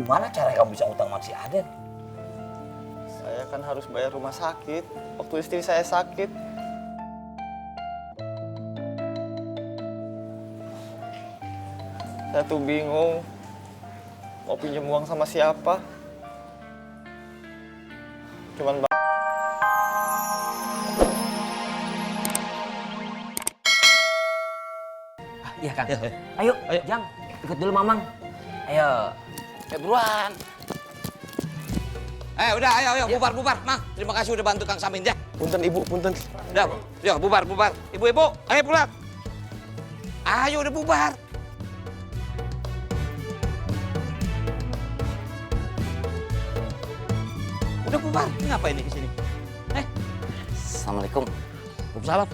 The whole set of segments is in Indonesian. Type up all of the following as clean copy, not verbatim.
gimana cara kamu bisa utang sama si Aden? Saya kan harus bayar rumah sakit waktu istri saya sakit. Saya tuh bingung mau pinjam uang sama siapa. Cuman Iya Kang. Ayo, Jang, ikut dulu Mamang. Ayo. Buruan. Udah, ayo, bubar, Mang. Terima kasih udah bantu Kang Samin ya. punten ibu, punten. Udah, yuk bubar. Ibu-ibu, ayo pulang. Ayo udah bubar. Udah bubar, ini ngapain nih kesini? Assalamualaikum. Waalaikumsalam.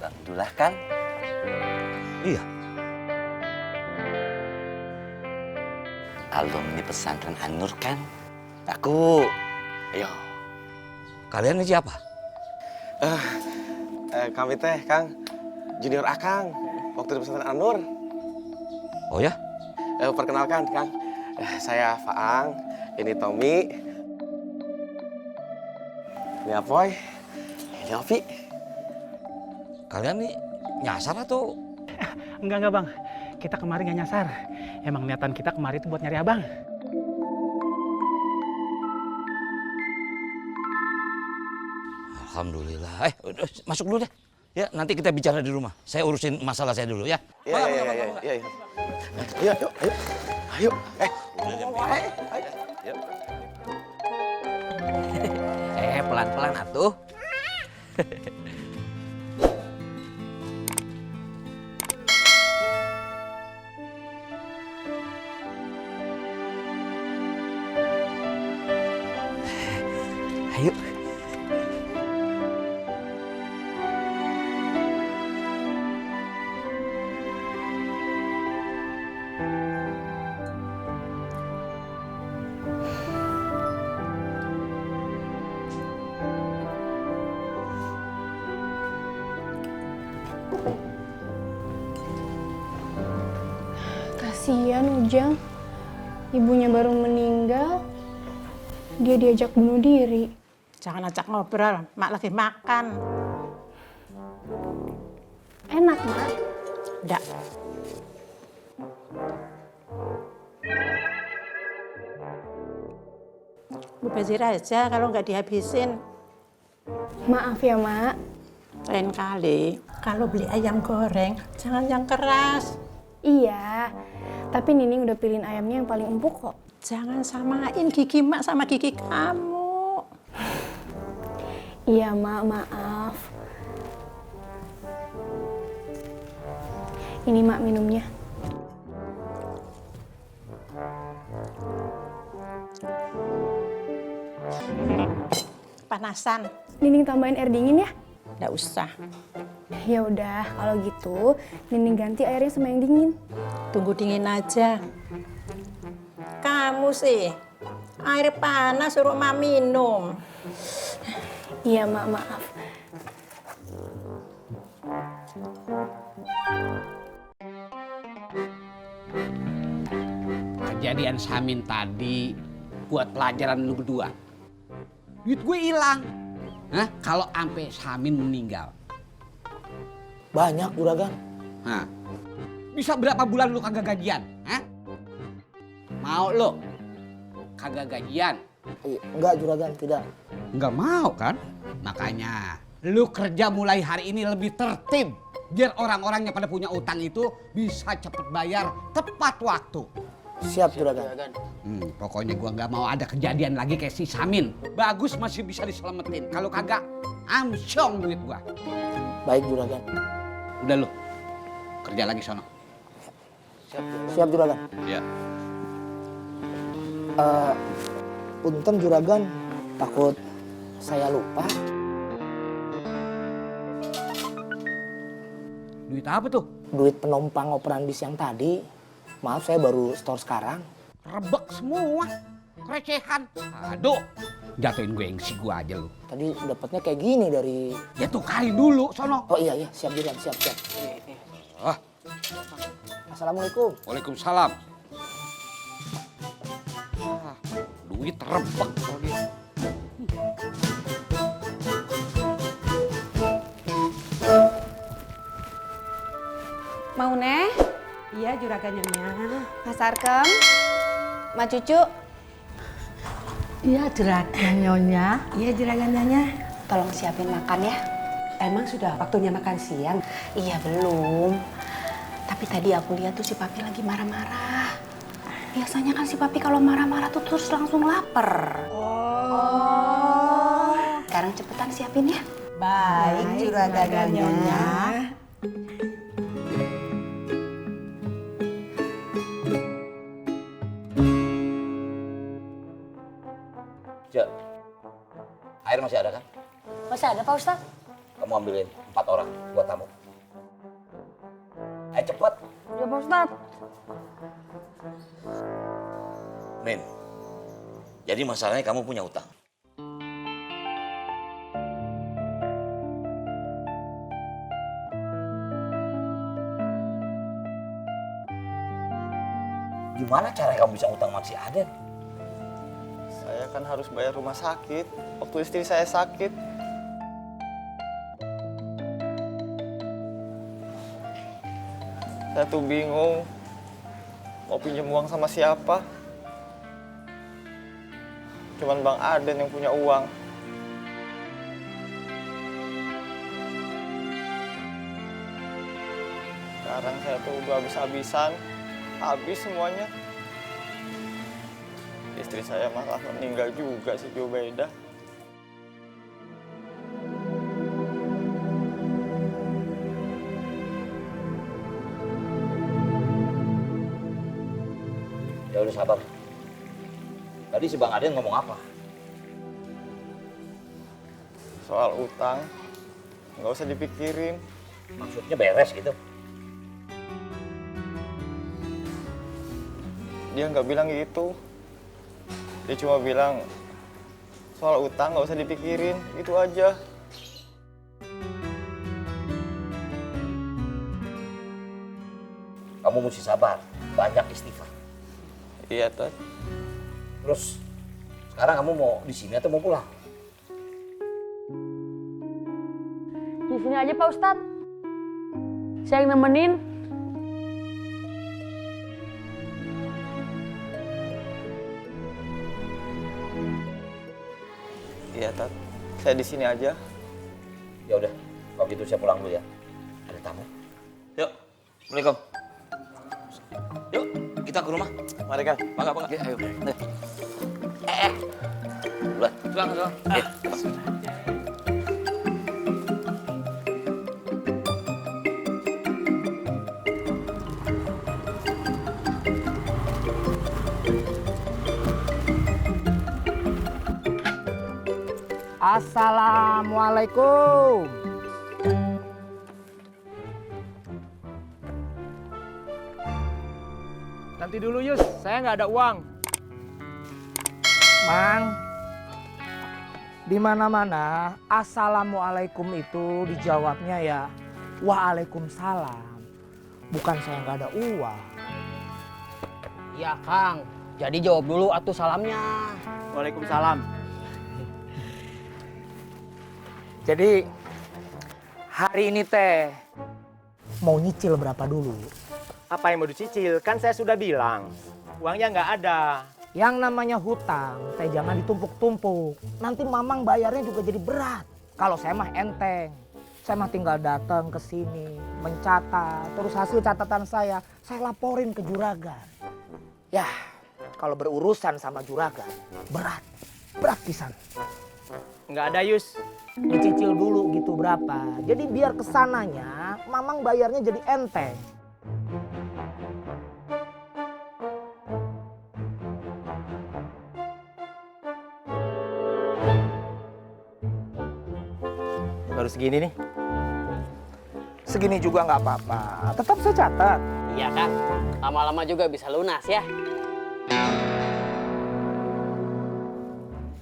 Alhamdulillah kan? Iya. Alumni pesantren An-Nur kan? Aku. Ayo. Kalian ini siapa? Kami teh, Kang, junior Akang waktu di pesantren An-Nur. Oh ya? Perkenalkan, Kang. Saya Faang, ini Tommy. Ini Apoy. Ini Ovi. Kalian nih nyasar atau? Enggak Bang, kita kemarin nggak nyasar. Emang niatan kita kemarin itu buat nyari Abang. Alhamdulillah. Udah, masuk dulu deh. Ya, nanti kita bicara di rumah. Saya urusin masalah saya dulu ya. Iya. Ayo. Ayo. Pelan-pelan atuh. Ayo. Kasihan Ujang, ibunya baru meninggal, dia diajak bunuh diri. Jangan ajak ngobrol, Mak lagi makan. Enak, Mak. Enggak. Mubazir aja kalau nggak dihabisin. Maaf ya, Mak. Lain kali, kalau beli ayam goreng, jangan yang keras. Iya, tapi Nining udah pilihin ayamnya yang paling empuk kok. Jangan samain gigi Mak sama gigi kamu. Iya, Mak, maaf. Ini Mak minumnya. Panasan. Nining tambahin air dingin ya? Nggak usah. Ya udah, kalau gitu Nining ganti airnya sama yang dingin. Tunggu dingin aja. Kamu sih, air panas suruh Mak minum. Iya, Mak, maaf. Kejadian Samin tadi buat pelajaran lu berdua. Duit gue hilang. Hah? Kalau ampe Samin meninggal. Banyak juragan. Hah? Bisa berapa bulan lu kagak gajian? Hah? Mau lu kagak gajian? Enggak juragan, tidak. Enggak mau kan? Makanya lu kerja mulai hari ini lebih tertib. Biar orang-orang yang pada punya utang itu bisa cepet bayar tepat waktu. Siap juragan. Pokoknya gua nggak mau ada kejadian lagi kayak si Samin. Bagus masih bisa diselamatin. Kalau kagak, amsyong duit gua. Baik juragan. Udah lu, kerja lagi sono. Siap juragan. Ya. Punten juragan, takut saya lupa. Duit apa tuh? Duit penumpang operan bis yang tadi. Maaf, saya baru store sekarang. Rebek semua. Recehan. Aduh, jatuhin gue gengsi gua aja lu. Tadi dapatnya kayak gini dari... Ya tukarin dulu sono. Oh iya, siap juragan, siap. Ah. Assalamualaikum. Waalaikumsalam. duit terebak kalau dia. Mau neh? Iya juragan Nyonya. Mas Arkem? Ma Cucu? Iya juragan Nyonya. Iya juragan Nyonya. Tolong siapin makan ya. Emang sudah waktunya makan siang? Iya belum. Tapi tadi aku lihat tuh si Papi lagi marah-marah. Biasanya kan si Papi kalau marah-marah tuh terus langsung lapar. Oh. Sekarang cepetan siapin ya. Baik juragan Nyonya. Cek, air masih ada kan? Masih ada Pak Ustadz? Kamu ambilin 4 orang buat tamu. Ayo cepet. Ya Pak Ustadz. Min, jadi masalahnya kamu punya utang. Gimana cara kamu bisa utang sama si Aden? Saya kan harus bayar rumah sakit waktu istri saya sakit. Saya tuh bingung mau pinjam uang sama siapa. Cuman Bang Aden yang punya uang. Sekarang saya tuh udah habis-habisan, habis semuanya. Istri saya malah meninggal juga si Jubaida. Ya udah sabar. Tadi si Bang Aden ngomong apa? Soal utang, nggak usah dipikirin. Maksudnya beres gitu? Dia nggak bilang gitu. Dia cuma bilang soal utang nggak usah dipikirin, itu aja. Kamu mesti sabar, banyak istighfar. Iya, Tat. Terus sekarang kamu mau di sini atau mau pulang? Di sini aja Pak Ustadz. Saya yang nemenin. Iya, Tat. Saya di sini aja. Ya udah, kalau gitu saya pulang dulu ya. Ada tamu. Yuk, Assalamualaikum. Yuk, kita ke rumah. Mari, Kang. Bangga. Ayo. Duluan. Assalamualaikum. Nanti dulu Yus, saya nggak ada uang. Mang, di mana-mana assalamualaikum itu dijawabnya ya waalaikumsalam. Bukan saya nggak ada uang. Iya Kang, jadi jawab dulu atuh salamnya. Waalaikumsalam. Jadi hari ini teh mau nyicil berapa dulu? Apa yang mau dicicil? Kan saya sudah bilang uangnya nggak ada. Yang namanya hutang teh jangan ditumpuk-tumpuk. Nanti mamang bayarnya juga jadi berat. Kalau saya mah enteng. Saya mah tinggal datang ke sini, mencatat, terus hasil catatan saya laporin ke juragan. Ya, kalau berurusan sama juragan berat pisan. Nggak ada Yus. Dicicil dulu gitu berapa. Jadi biar kesananya mamang bayarnya jadi enteng. Baru segini nih. Segini juga nggak apa-apa. Tetap saya catat. Iya Kang, lama-lama juga bisa lunas ya.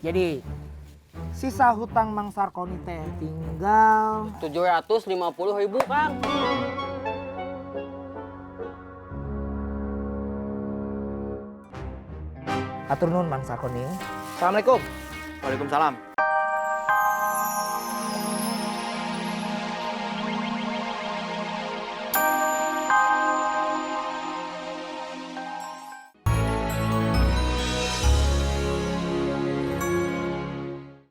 Jadi sisa hutang Mang Sarkoni teh tinggal 750.000 Kang. Atur nuhun Mang Sakoni. Assalamualaikum. Waalaikumsalam.